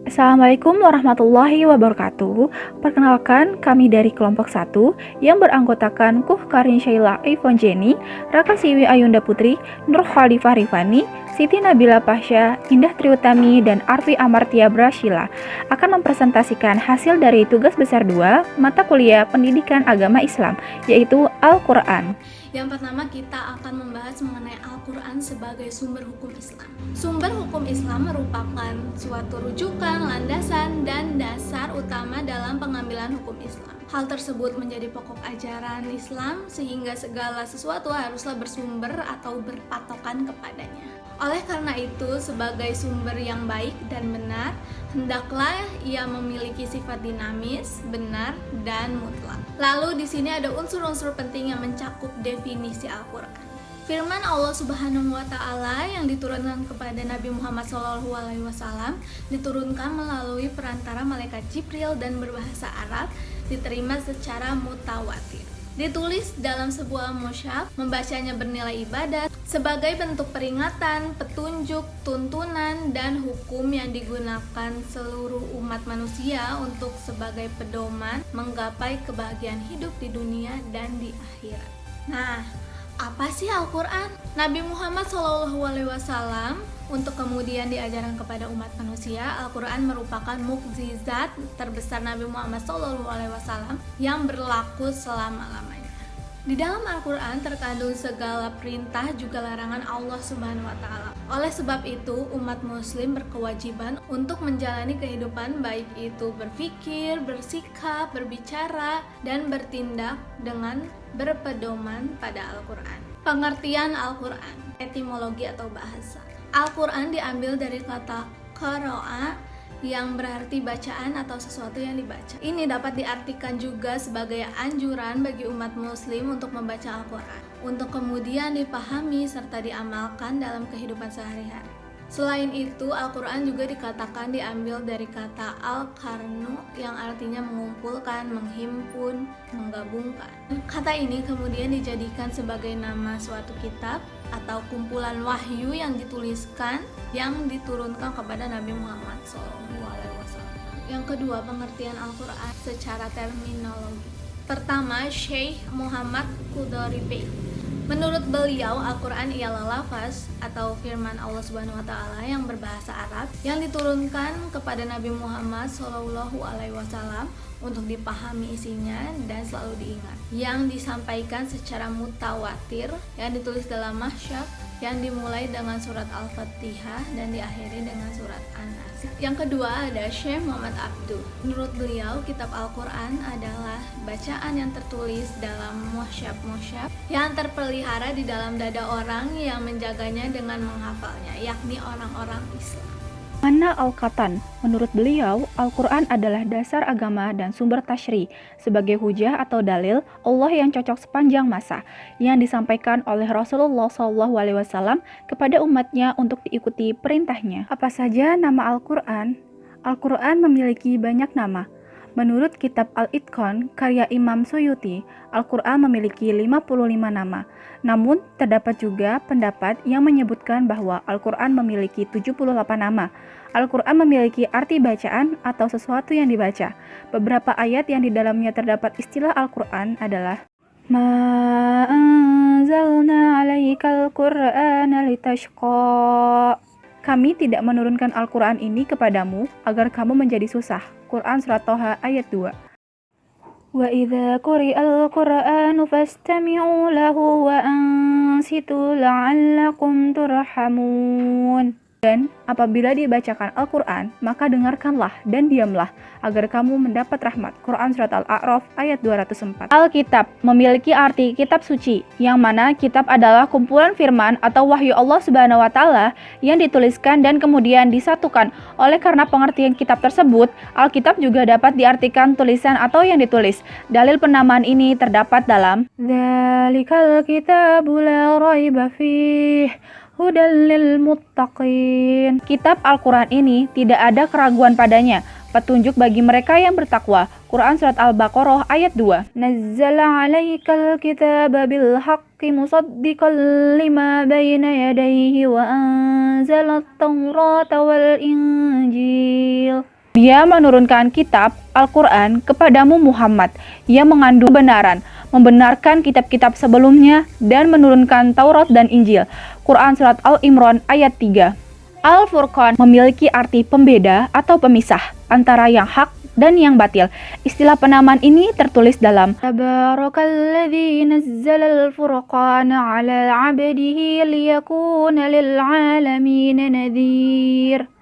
Assalamualaikum warahmatullahi wabarakatuh. Perkenalkan, kami dari kelompok 1 yang beranggotakan Kuh Karin Syaila Ivon Jenny, Raka Siwi Ayunda Putri, Nur Khalifah Rifani, Siti Nabila Pasha, Indah Triutami, dan Arfi Amartia Brashila akan mempresentasikan hasil dari tugas besar 2 mata kuliah Pendidikan Agama Islam, yaitu Al-Quran. Yang pertama, kita akan membahas mengenai Al-Quran sebagai sumber hukum Islam. Sumber hukum Islam merupakan suatu rujukan, landasan, dan dasar utama dalam pengambilan hukum Islam. Hal tersebut menjadi pokok ajaran Islam sehingga segala sesuatu haruslah bersumber atau berpatokan kepadanya. Oleh karena itu, sebagai sumber yang baik dan benar, hendaklah ia memiliki sifat dinamis, benar, dan mutlak. Lalu di sini ada unsur-unsur penting yang mencakup definisi Al-Quran. Firman Allah Subhanahu wa Ta'ala yang diturunkan kepada Nabi Muhammad SAW diturunkan melalui perantara malaikat Jibril dan berbahasa Arab, diterima secara mutawatir. Ditulis dalam sebuah mushaf, membacanya bernilai ibadat sebagai bentuk peringatan, petunjuk, tuntunan, dan hukum yang digunakan seluruh umat manusia untuk sebagai pedoman menggapai kebahagiaan hidup di dunia dan di akhirat. Nah, apa sih Al-Quran? Nabi Muhammad SAW untuk kemudian diajarkan kepada umat manusia, Al-Quran merupakan mukjizat terbesar Nabi Muhammad SAW yang berlaku selama-lamanya. Di dalam Al-Quran terkandung segala perintah juga larangan Allah Subhanahu wa Ta'ala. Oleh sebab itu, umat muslim berkewajiban untuk menjalani kehidupan baik itu berpikir, bersikap, berbicara, dan bertindak dengan berpedoman pada Al-Quran. Pengertian Al-Quran, etimologi atau bahasa. Al-Quran diambil dari kata qara'a yang berarti bacaan atau sesuatu yang dibaca. Ini dapat diartikan juga sebagai anjuran bagi umat muslim untuk membaca Al-Quran, untuk kemudian dipahami serta diamalkan dalam kehidupan sehari-hari. Selain itu, Al-Quran juga dikatakan diambil dari kata al-qarnu yang artinya mengumpulkan, menghimpun, menggabungkan. Kata ini kemudian dijadikan sebagai nama suatu kitab atau kumpulan wahyu yang dituliskan yang diturunkan kepada Nabi Muhammad SAW. Yang kedua, pengertian Al-Quran secara terminologi. Pertama, Syekh Muhammad Qudaribi. Menurut beliau, Al-Quran ialah lafaz atau firman Allah Subhanahu wa Ta'ala yang berbahasa Arab yang diturunkan kepada Nabi Muhammad SAW untuk dipahami isinya dan selalu diingat, yang disampaikan secara mutawatir, yang ditulis dalam mushaf, yang dimulai dengan surat Al-Fatihah dan diakhiri dengan surat An-Nas. Yang kedua ada Syekh Muhammad Abduh. Menurut beliau, kitab Al-Quran adalah bacaan yang tertulis dalam mushaf yang terpelihara di dalam dada orang yang menjaganya dengan menghafalnya, yakni orang-orang Islam. Mana Al-Qatan? Menurut beliau, Al-Quran adalah dasar agama dan sumber tasyri sebagai hujah atau dalil Allah yang cocok sepanjang masa yang disampaikan oleh Rasulullah SAW kepada umatnya untuk diikuti perintahnya. Apa saja nama Al-Quran? Al-Quran memiliki banyak nama. Menurut kitab Al-Itqan karya Imam Suyuti, Al-Quran memiliki 55 nama. Namun, terdapat juga pendapat yang menyebutkan bahwa Al-Quran memiliki 78 nama. Al-Quran memiliki arti bacaan atau sesuatu yang dibaca. Beberapa ayat yang di dalamnya terdapat istilah Al-Quran adalah Ma anzalna 'alaikal Qur'ana litashqa. Kami tidak menurunkan Al-Quran ini kepadamu agar kamu menjadi susah. Quran Surat Toha ayat 2. Wa idza quri'al Qur'anu fastami'u lahu wa ansitu la'allakum turhamun. Dan apabila dibacakan Al-Quran, maka dengarkanlah dan diamlah agar kamu mendapat rahmat. Quran Surat Al-A'raf ayat 204. Alkitab memiliki arti kitab suci, yang mana kitab adalah kumpulan firman atau wahyu Allah Subhanahu wa Ta'ala yang dituliskan dan kemudian disatukan. Oleh karena pengertian kitab tersebut, Alkitab juga dapat diartikan tulisan atau yang ditulis. Dalil penamaan ini terdapat dalam Dzalikal kitabu la raiba fih hudal lil muttaqin. Kitab Al-Quran ini tidak ada keraguan padanya, petunjuk bagi mereka yang bertakwa. Quran Surat Al-Baqarah ayat 2. Nazzala 'alaikal kitaba bil haqqi musaddiqan lima baina yadayhi wa anzala at-taurata wal injil. Dia menurunkan kitab Al-Quran kepadamu Muhammad yang mengandung kebenaran, membenarkan kitab-kitab sebelumnya, dan menurunkan Taurat dan Injil. Quran Surat Al-Imran ayat 3. Al-Furqan memiliki arti pembeda atau pemisah antara yang hak dan yang batil. Istilah penamaan ini tertulis dalam Tabarakalladzi nazzalal furqana 'ala 'abdihi liyakuna lil 'alamin nadhir.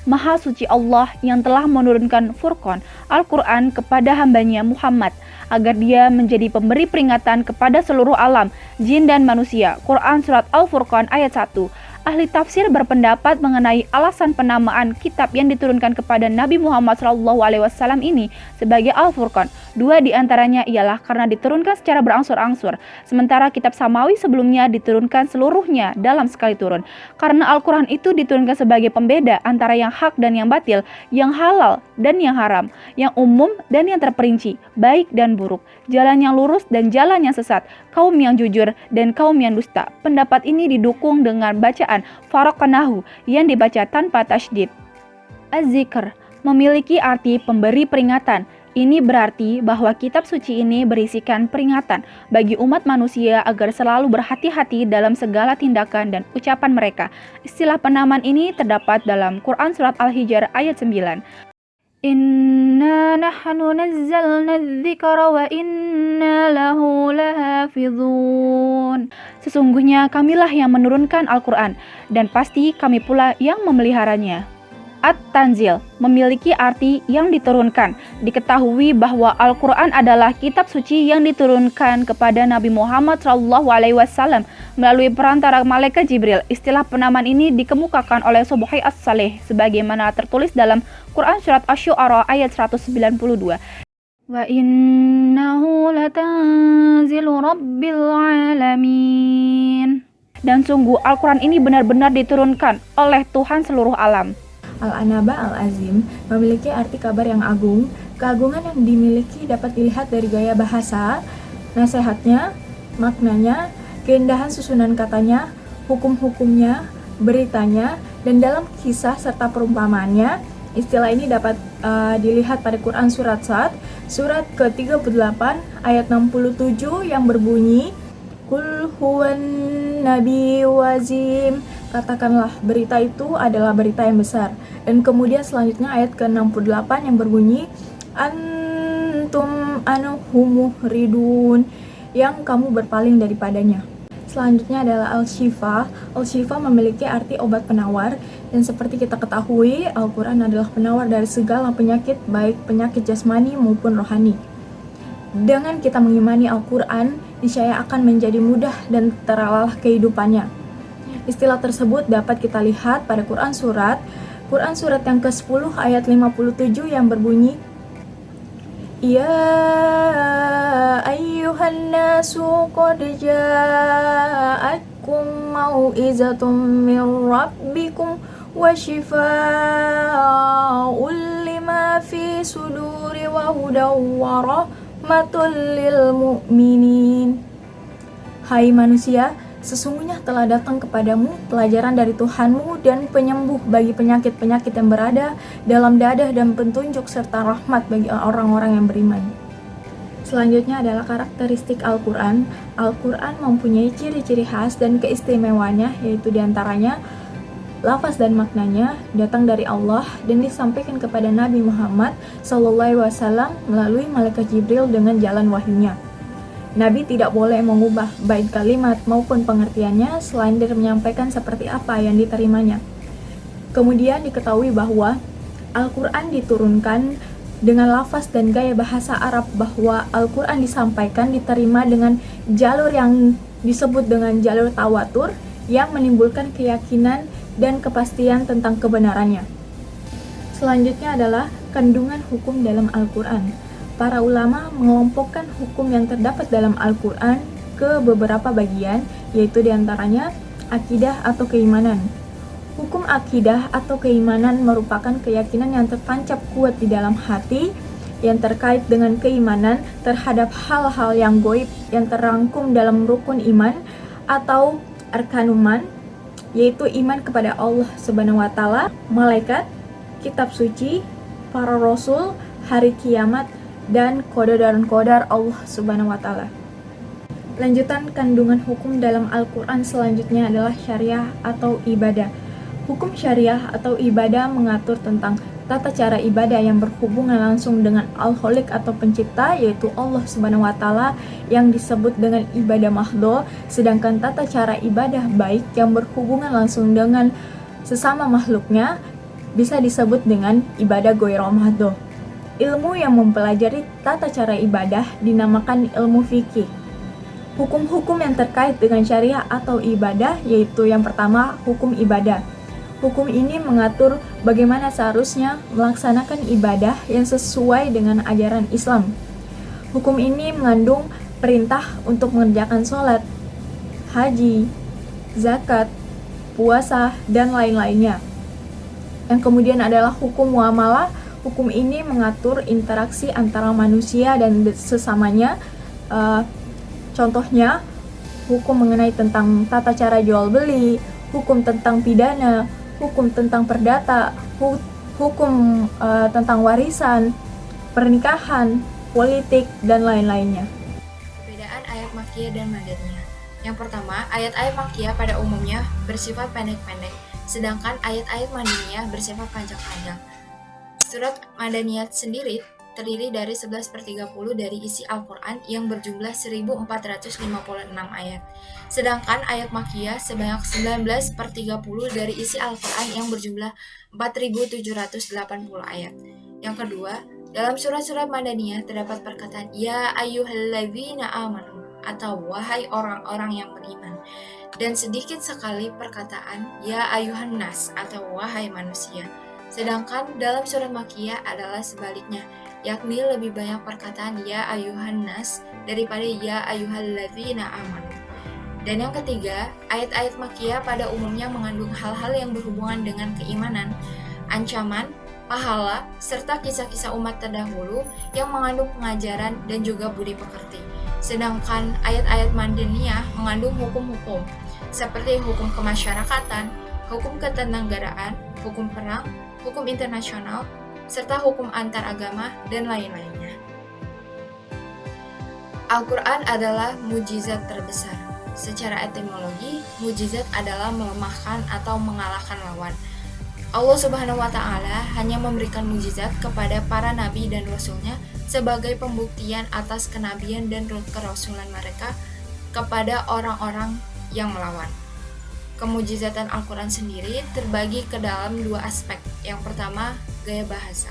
Maha suci Allah yang telah menurunkan Furqan, Al-Quran kepada hambanya Muhammad, agar dia menjadi pemberi peringatan kepada seluruh alam, jin dan manusia. Quran Surat Al-Furqan ayat 1. Ahli tafsir berpendapat mengenai alasan penamaan kitab yang diturunkan kepada Nabi Muhammad SAW ini sebagai Al-Furqan. Dua di antaranya ialah karena diturunkan secara berangsur-angsur, sementara kitab Samawi sebelumnya diturunkan seluruhnya dalam sekali turun. Karena Al-Quran itu diturunkan sebagai pembeda antara yang hak dan yang batil, yang halal dan yang haram, yang umum dan yang terperinci, baik dan buruk, jalan yang lurus dan jalan yang sesat, kaum yang jujur dan kaum yang dusta. Pendapat ini didukung dengan bacaan Faraqnahu yang dibaca tanpa tasydid. Az-Zikr memiliki arti pemberi peringatan. Ini berarti bahwa kitab suci ini berisikan peringatan bagi umat manusia agar selalu berhati-hati dalam segala tindakan dan ucapan mereka. Istilah penamaan ini terdapat dalam Quran Surat Al-Hijr ayat 9. Inna nahnu nazzalna dzikra wa inna lahu lahafizun. Sesungguhnya kamilah yang menurunkan Al-Quran, dan pasti kami pula yang memeliharanya. At-Tanzil memiliki arti yang diturunkan. Diketahui bahwa Al-Quran adalah kitab suci yang diturunkan kepada Nabi Muhammad SAW melalui perantara malaikat Jibril. Istilah penamaan ini dikemukakan oleh Subhi As-Saleh sebagaimana tertulis dalam Quran Surat Asy-Syu'ara ayat 192. Wa innahu latanzilu rabbil alamin. Dan sungguh Al-Quran ini benar-benar diturunkan oleh Tuhan seluruh alam. Al-Anaba Al-Azim memiliki arti kabar yang agung. Keagungan yang dimiliki dapat dilihat dari gaya bahasa, nasihatnya, maknanya, keindahan susunan katanya, hukum-hukumnya, beritanya, dan dalam kisah serta perumpamaannya. Istilah ini dapat dilihat pada Quran Surat Sad, surat ke-38 ayat 67 yang berbunyi Qul huwan nabi wazim. Katakanlah berita itu adalah berita yang besar. Dan kemudian selanjutnya ayat ke-68 yang berbunyi Antum anhu muhridun, yang kamu berpaling daripadanya. Selanjutnya adalah Al-Shifa. Al-Shifa memiliki arti obat penawar, dan seperti kita ketahui Al-Quran adalah penawar dari segala penyakit, baik penyakit jasmani maupun rohani. Dengan kita mengimani Al-Quran, niscaya akan menjadi mudah dan teralah kehidupannya. Istilah tersebut dapat kita lihat pada Quran Surat yang ke-10 ayat 57 yang berbunyi Ya ayyuhan nasu qad ja'akum mau'izatun min rabbikum wa shifaa'un lima fi suduri wa hudaw wa rahmatul lil mu'minin. Hai manusia, sesungguhnya telah datang kepadamu pelajaran dari Tuhanmu dan penyembuh bagi penyakit-penyakit yang berada dalam dadah dan petunjuk serta rahmat bagi orang-orang yang beriman. Selanjutnya adalah karakteristik Al-Quran. Al-Quran mempunyai ciri-ciri khas dan keistimewaannya, yaitu diantaranya lafaz dan maknanya datang dari Allah dan disampaikan kepada Nabi Muhammad SAW melalui malaikat Jibril dengan jalan wahyunya. Nabi tidak boleh mengubah baik kalimat maupun pengertiannya selain dari menyampaikan seperti apa yang diterimanya. Kemudian diketahui bahwa Al-Quran diturunkan dengan lafaz dan gaya bahasa Arab, bahwa Al-Quran disampaikan diterima dengan jalur yang disebut dengan jalur tawatur yang menimbulkan keyakinan dan kepastian tentang kebenarannya. Selanjutnya adalah kandungan hukum dalam Al-Quran. Para ulama mengelompokkan hukum yang terdapat dalam Al-Quran ke beberapa bagian, yaitu diantaranya akidah atau keimanan. Hukum akidah atau keimanan merupakan keyakinan yang tertancap kuat di dalam hati yang terkait dengan keimanan terhadap hal-hal yang gaib yang terangkum dalam rukun iman atau arkanuman, yaitu iman kepada Allah Subhanahu wa Ta'ala, malaikat, kitab suci, para rasul, hari kiamat, dan qadar Allah Subhanahu wa Ta'ala. Lanjutan kandungan hukum dalam Al-Quran selanjutnya adalah syariah atau ibadah. Hukum syariah atau ibadah mengatur tentang tata cara ibadah yang berhubungan langsung dengan Al-Khaliq atau pencipta, yaitu Allah Subhanahu wa Ta'ala, yang disebut dengan ibadah mahdho, sedangkan tata cara ibadah baik yang berhubungan langsung dengan sesama makhluknya bisa disebut dengan ibadah ghairah mahdho. Ilmu yang mempelajari tata cara ibadah dinamakan ilmu fikih. Hukum-hukum yang terkait dengan syariah atau ibadah, yaitu yang pertama, hukum ibadah. Hukum ini mengatur bagaimana seharusnya melaksanakan ibadah yang sesuai dengan ajaran Islam. Hukum ini mengandung perintah untuk mengerjakan sholat, haji, zakat, puasa, dan lain-lainnya. Yang kemudian adalah hukum muamalah. Hukum ini mengatur interaksi antara manusia dan sesamanya. Contohnya, hukum mengenai tentang tata cara jual beli, hukum tentang pidana, hukum tentang perdata, hukum tentang warisan, pernikahan, politik, dan lain-lainnya. Perbedaan ayat Makkiyah dan Madaniyah. Yang pertama, ayat-ayat Makkiyah pada umumnya bersifat pendek-pendek, sedangkan ayat-ayat Madaniyah bersifat panjang-panjang. Surat Madaniyah sendiri terdiri dari 11/30 dari isi Al-Quran yang berjumlah 1456 ayat. Sedangkan ayat Makkiyah sebanyak 19/30 dari isi Al-Quran yang berjumlah 4780 ayat. Yang kedua, dalam surat-surat Madaniyah terdapat perkataan Ya ayyuhalladzina amanu atau wahai orang-orang yang beriman, dan sedikit sekali perkataan Ya ayyuhan nas atau wahai manusia. Sedangkan dalam surat Makkiyah adalah sebaliknya, yakni lebih banyak perkataan Ya ayyuhan nas daripada Ya ayyuhalladzina amanu. Dan yang ketiga, ayat-ayat Makkiyah pada umumnya mengandung hal-hal yang berhubungan dengan keimanan, ancaman, pahala, serta kisah-kisah umat terdahulu yang mengandung pengajaran dan juga budi pekerti. Sedangkan ayat-ayat Madaniyah mengandung hukum-hukum seperti hukum kemasyarakatan, hukum ketenagaran, hukum perang, hukum internasional, serta hukum antar agama, dan lain-lainnya. Al-Quran adalah mukjizat terbesar. Secara etimologi, mukjizat adalah melemahkan atau mengalahkan lawan. Allah Subhanahu wa Ta'ala hanya memberikan mukjizat kepada para nabi dan rasulnya sebagai pembuktian atas kenabian dan kerasulan mereka kepada orang-orang yang melawan. Kemujizatan Al-Quran sendiri terbagi ke dalam dua aspek. Yang pertama, gaya bahasa.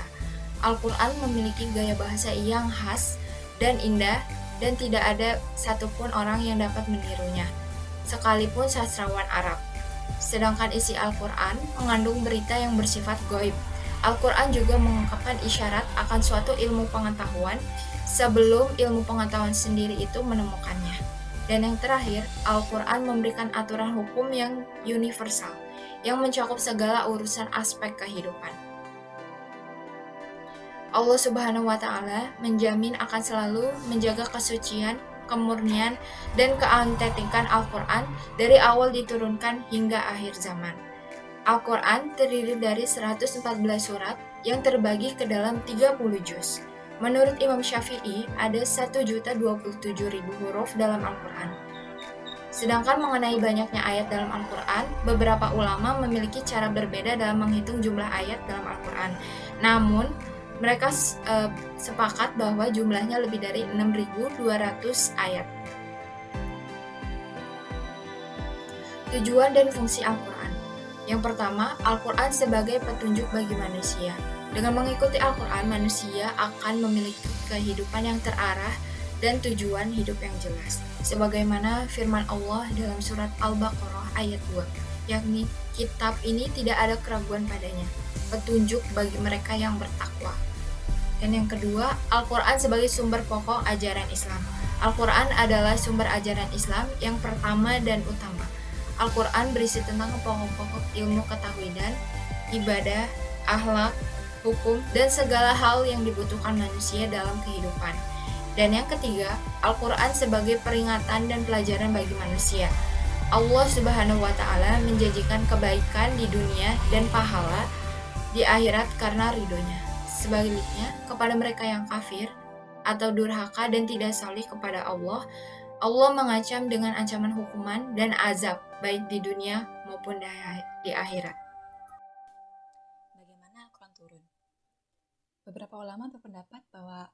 Al-Quran memiliki gaya bahasa yang khas dan indah, dan tidak ada satupun orang yang dapat menirunya, sekalipun sastrawan Arab. Sedangkan isi Al-Quran mengandung berita yang bersifat gaib. Al-Quran juga mengungkapkan isyarat akan suatu ilmu pengetahuan sebelum ilmu pengetahuan sendiri itu menemukannya. Dan yang terakhir, Al-Quran memberikan aturan hukum yang universal, yang mencakup segala urusan aspek kehidupan. Allah Subhanahu wa Ta'ala menjamin akan selalu menjaga kesucian, kemurnian, dan keautentikan Al-Quran dari awal diturunkan hingga akhir zaman. Al-Quran terdiri dari 114 surat yang terbagi ke dalam 30 juz. Menurut Imam Syafi'i, ada 1.027.000 huruf dalam Al-Quran. Sedangkan mengenai banyaknya ayat dalam Al-Quran, beberapa ulama memiliki cara berbeda dalam menghitung jumlah ayat dalam Al-Quran. Namun, mereka sepakat bahwa jumlahnya lebih dari 6.200 ayat. Tujuan dan fungsi Al-Quran. Yang pertama, Al-Quran sebagai petunjuk bagi manusia. Dengan mengikuti Al-Quran, manusia akan memiliki kehidupan yang terarah dan tujuan hidup yang jelas. Sebagaimana firman Allah dalam surat Al-Baqarah ayat 2, yakni kitab ini tidak ada keraguan padanya, petunjuk bagi mereka yang bertakwa. Dan yang kedua, Al-Quran sebagai sumber pokok ajaran Islam. Al-Quran adalah sumber ajaran Islam yang pertama dan utama. Al-Quran berisi tentang pokok-pokok ilmu ketauhidan, ibadah, akhlak, hukum, dan segala hal yang dibutuhkan manusia dalam kehidupan. Dan yang ketiga, Al-Quran sebagai peringatan dan pelajaran bagi manusia. Allah Subhanahu wa Ta'ala menjanjikan kebaikan di dunia dan pahala di akhirat karena ridhonya. Sebaliknya, kepada mereka yang kafir atau durhaka dan tidak saleh kepada Allah, Allah mengancam dengan ancaman hukuman dan azab baik di dunia maupun di akhirat. Bagaimana Al-Quran turun? Beberapa ulama berpendapat bahwa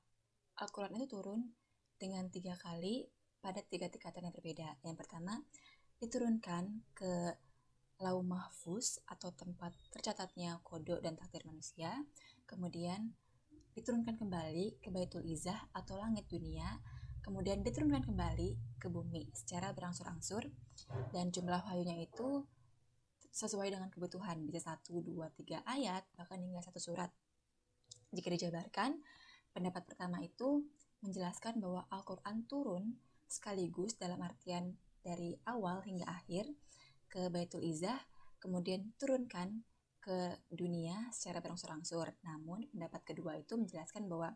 Al-Quran itu turun dengan 3 kali pada 3 tingkatan yang berbeda. Yang pertama, diturunkan ke Lauh Mahfuz atau tempat tercatatnya kodok dan takdir manusia. Kemudian diturunkan kembali ke Baitul Izzah atau langit dunia. Kemudian diturunkan kembali ke bumi secara berangsur-angsur. Dan jumlah wahyunya itu sesuai dengan kebutuhan, bisa 1, 2, 3 ayat, bahkan hingga 1 surat. Jika dijabarkan, pendapat pertama itu menjelaskan bahwa Al-Quran turun sekaligus dalam artian dari awal hingga akhir ke Baitul Izzah, kemudian turunkan ke dunia secara berangsur-angsur. Namun, pendapat kedua itu menjelaskan bahwa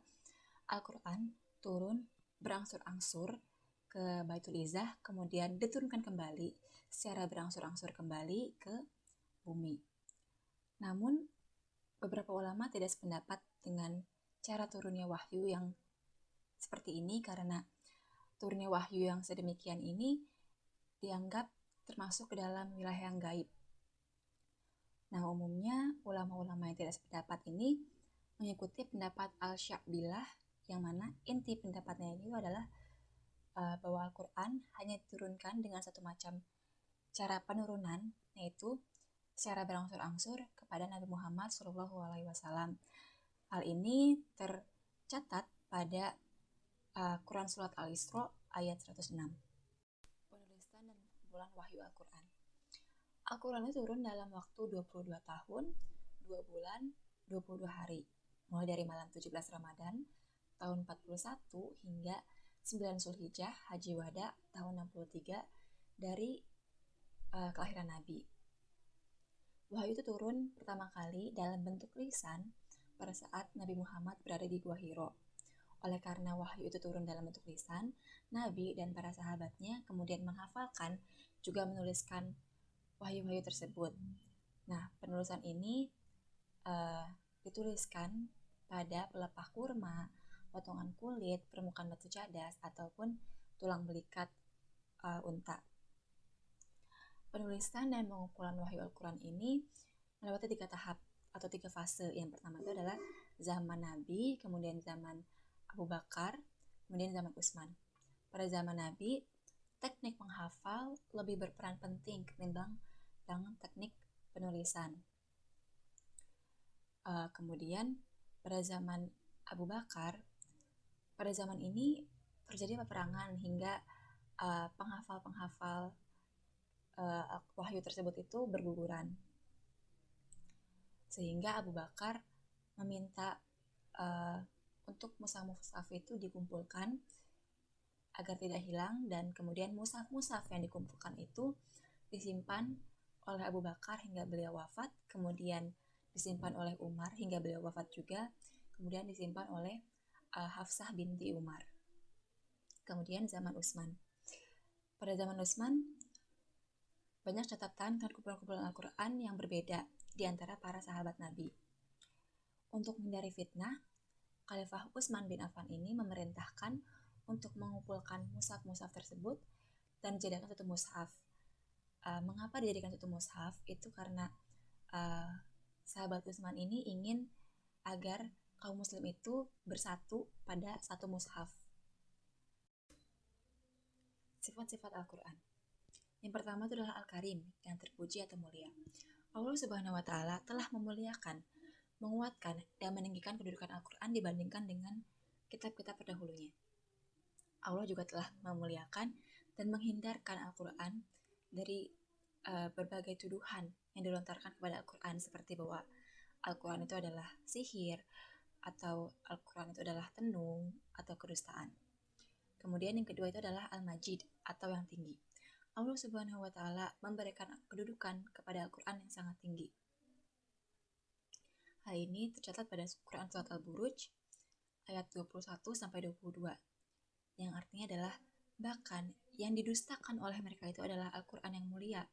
Al-Quran turun berangsur-angsur ke Baitul Izzah, kemudian diturunkan kembali secara berangsur-angsur kembali ke bumi. Namun, beberapa ulama tidak sependapat dengan cara turunnya wahyu yang seperti ini karena turunnya wahyu yang sedemikian ini dianggap termasuk ke dalam wilayah yang gaib. Nah, umumnya ulama-ulama yang tidak sependapat ini mengikuti pendapat Al-Sya'bilah, yang mana inti pendapatnya ini adalah bahwa Al-Quran hanya diturunkan dengan satu macam cara penurunan, yaitu secara berangsur-angsur kepada Nabi Muhammad SAW. Hal ini tercatat pada Quran Surat Al-Isra ayat 106. Penulisan dan pengumpulan wahyu Al-Quran. Al-Quran itu turun dalam waktu 22 tahun, 2 bulan, 22 hari, mulai dari malam 17 Ramadan tahun 41 hingga 9 Zulhijjah Haji Wada tahun 63 dari kelahiran Nabi. Wahyu itu turun pertama kali dalam bentuk lisan pada saat Nabi Muhammad berada di Gua Hiro. Oleh karena wahyu itu turun dalam bentuk lisan, Nabi dan para sahabatnya kemudian menghafalkan juga menuliskan wahyu-wahyu tersebut. Nah, penulisan ini dituliskan pada pelepah kurma, potongan kulit, permukaan batu cadas, ataupun tulang belikat unta. Penulisan dan pengumpulan wahyu Al-Quran ini melewati 3 tahap atau 3 fase. Yang pertama itu adalah zaman Nabi, kemudian zaman Abu Bakar, kemudian zaman Utsman. Pada zaman Nabi, teknik menghafal lebih berperan penting ketimbang dengan teknik penulisan. Kemudian pada zaman Abu Bakar, pada zaman ini terjadi peperangan hingga penghafal-penghafal wahyu tersebut itu berguguran. Sehingga Abu Bakar meminta untuk mushaf-mushaf itu dikumpulkan agar tidak hilang, dan kemudian mushaf-mushaf yang dikumpulkan itu disimpan oleh Abu Bakar hingga beliau wafat, kemudian disimpan oleh Umar hingga beliau wafat juga, kemudian disimpan oleh Hafsah binti Umar. Kemudian zaman Utsman. Pada zaman Utsman banyak catatan dan kumpulan-kumpulan Al-Quran yang berbeda di antara para sahabat Nabi. Untuk menghindari fitnah, Khalifah Utsman bin Affan ini memerintahkan untuk mengumpulkan mushaf-mushaf tersebut dan dijadikan satu mushaf. Mengapa dijadikan satu mushaf? Itu karena sahabat Utsman ini ingin agar kaum muslim itu bersatu pada satu mushaf. Sifat-sifat Al-Quran. Yang pertama itu adalah Al-Karim, yang terpuji atau mulia. Allah Subhanahu wa Ta'ala telah memuliakan, menguatkan, dan meninggikan kedudukan Al-Quran dibandingkan dengan kitab-kitab terdahulunya. Allah juga telah memuliakan dan menghindarkan Al-Quran dari berbagai tuduhan yang dilontarkan kepada Al-Quran, seperti bahwa Al-Quran itu adalah sihir, atau Al-Quran itu adalah tenung, atau kedustaan. Kemudian yang kedua itu adalah Al-Majid, atau yang tinggi. Allah Subhanahu wa Ta'ala memberikan kedudukan kepada Al-Quran yang sangat tinggi. Hal ini tercatat pada Quran Surat Al-Buruj ayat 21-22, yang artinya adalah bahkan yang didustakan oleh mereka itu adalah Al-Quran yang mulia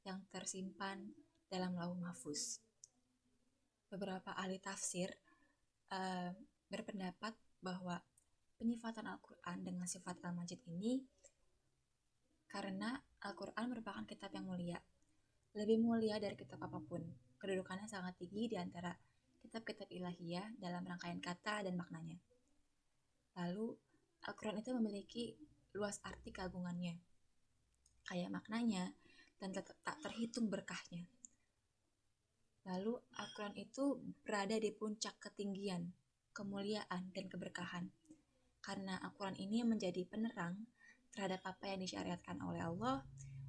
yang tersimpan dalam Lauh Mahfuz. Beberapa ahli tafsir berpendapat bahwa penyifatan Al-Quran dengan sifat Al-Majid ini karena Al-Quran merupakan kitab yang mulia, lebih mulia dari kitab apapun. Kedudukannya sangat tinggi di antara kitab-kitab ilahiyah dalam rangkaian kata dan maknanya. Lalu, Al-Quran itu memiliki luas arti keagungannya, kaya maknanya, dan tak terhitung berkahnya. Lalu, Al-Quran itu berada di puncak ketinggian, kemuliaan, dan keberkahan. Karena Al-Quran ini menjadi penerang terhadap apa yang disyariatkan oleh Allah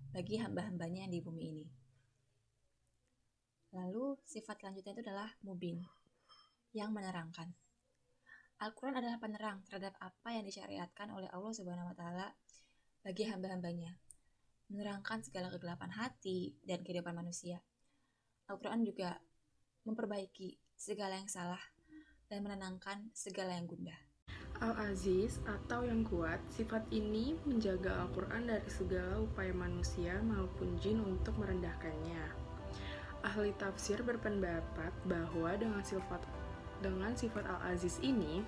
bagi hamba-hambanya yang di bumi ini. Lalu, sifat selanjutnya itu adalah mubin, yang menerangkan. Al-Quran adalah penerang terhadap apa yang disyariatkan oleh Allah Subhanahu wa Ta'ala bagi hamba-hambanya, menerangkan segala kegelapan hati dan kehidupan manusia. Al-Quran juga memperbaiki segala yang salah dan menenangkan segala yang gundah. Al-Aziz atau yang kuat, sifat ini menjaga Al-Quran dari segala upaya manusia maupun jin untuk merendahkannya. Ahli tafsir berpendapat bahwa dengan sifat Al-Aziz ini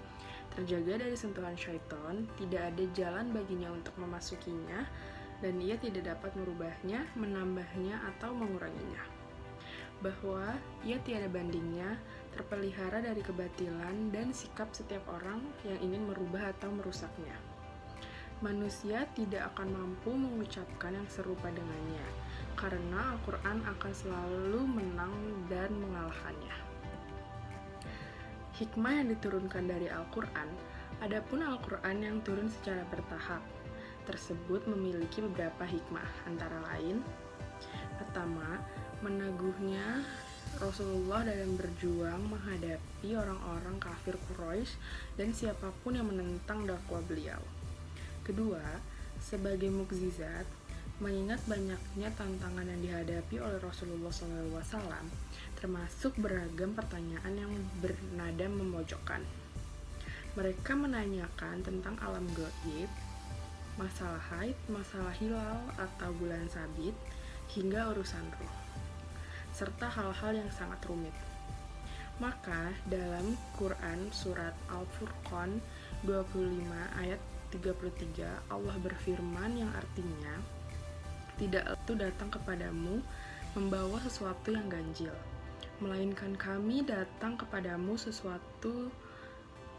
terjaga dari sentuhan syaitan, tidak ada jalan baginya untuk memasukinya, dan ia tidak dapat merubahnya, menambahnya, atau menguranginya. Bahwa ia tiada bandingnya, terpelihara dari kebatilan dan sikap setiap orang yang ingin merubah atau merusaknya. Manusia tidak akan mampu mengucapkan yang serupa dengannya, karena Al-Quran akan selalu menang dan mengalahkannya. Hikmah yang diturunkan dari Al-Quran, adapun Al-Quran yang turun secara bertahap, tersebut memiliki beberapa hikmah, antara lain: pertama, meneguhnya Rasulullah dalam berjuang menghadapi orang-orang kafir Quraisy dan siapapun yang menentang dakwah beliau. Kedua, sebagai mukjizat, mengingat banyaknya tantangan yang dihadapi oleh Rasulullah SAW, termasuk beragam pertanyaan yang bernada memojokkan. Mereka menanyakan tentang alam gaib, masalah haid, masalah hilal atau bulan sabit, hingga urusan ruh, serta hal-hal yang sangat rumit. Maka dalam Quran surat Al-Furqan 25 ayat 33 Allah berfirman yang artinya, tidak itu datang kepadamu membawa sesuatu yang ganjil, melainkan kami datang kepadamu sesuatu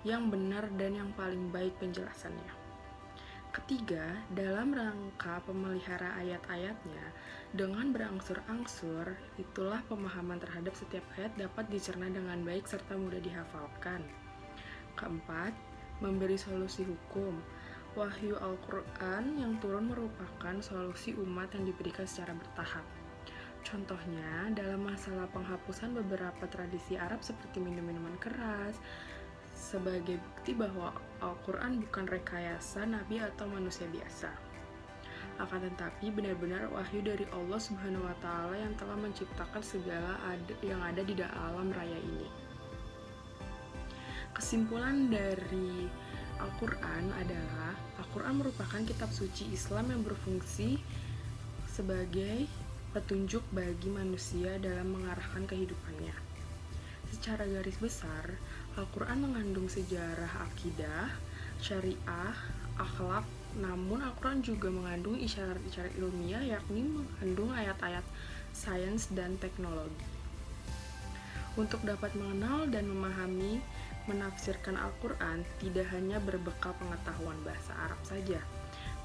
yang benar dan yang paling baik penjelasannya. Ketiga, dalam rangka pemelihara ayat-ayatnya dengan berangsur-angsur, itulah pemahaman terhadap setiap ayat dapat dicerna dengan baik serta mudah dihafalkan. Keempat, memberi solusi hukum. Wahyu Al-Quran yang turun merupakan solusi umat yang diberikan secara bertahap. Contohnya, dalam masalah penghapusan beberapa tradisi Arab seperti minum-minuman keras, sebagai bukti bahwa Al-Quran bukan rekayasa Nabi atau manusia biasa. Akan tetapi benar-benar wahyu dari Allah Subhanahu wa Ta'ala yang telah menciptakan segala yang ada di alam raya ini. Kesimpulan dari Al-Quran adalah Al-Quran merupakan kitab suci Islam yang berfungsi sebagai petunjuk bagi manusia dalam mengarahkan kehidupannya. Secara garis besar, Al-Quran mengandung sejarah akidah, syariah, akhlak, namun Al-Quran juga mengandung isyarat-isyarat ilmiah, yakni mengandung ayat-ayat sains dan teknologi. Untuk dapat mengenal dan memahami menafsirkan Al-Quran tidak hanya berbekal pengetahuan bahasa Arab saja,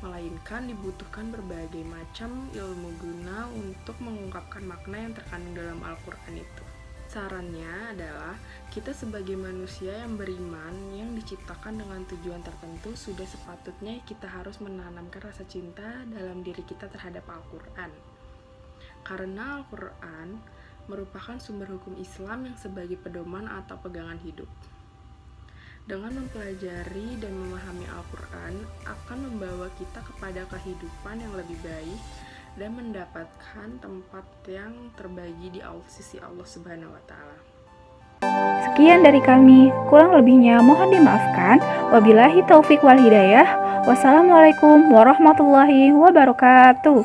melainkan dibutuhkan berbagai macam ilmu guna untuk mengungkapkan makna yang terkandung dalam Al-Quran itu. Sarannya adalah kita sebagai manusia yang beriman yang diciptakan dengan tujuan tertentu, sudah sepatutnya kita harus menanamkan rasa cinta dalam diri kita terhadap Al-Quran. Karena Al-Quran merupakan sumber hukum Islam yang sebagai pedoman atau pegangan hidup. Dengan mempelajari dan memahami Al-Quran akan membawa kita kepada kehidupan yang lebih baik dan mendapatkan tempat yang terbagi di sisi Allah Subhanahu wa Ta'ala. Sekian dari kami, kurang lebihnya mohon dimaafkan. Wabillahi taufik wal hidayah. Wassalamualaikum warahmatullahi wabarakatuh.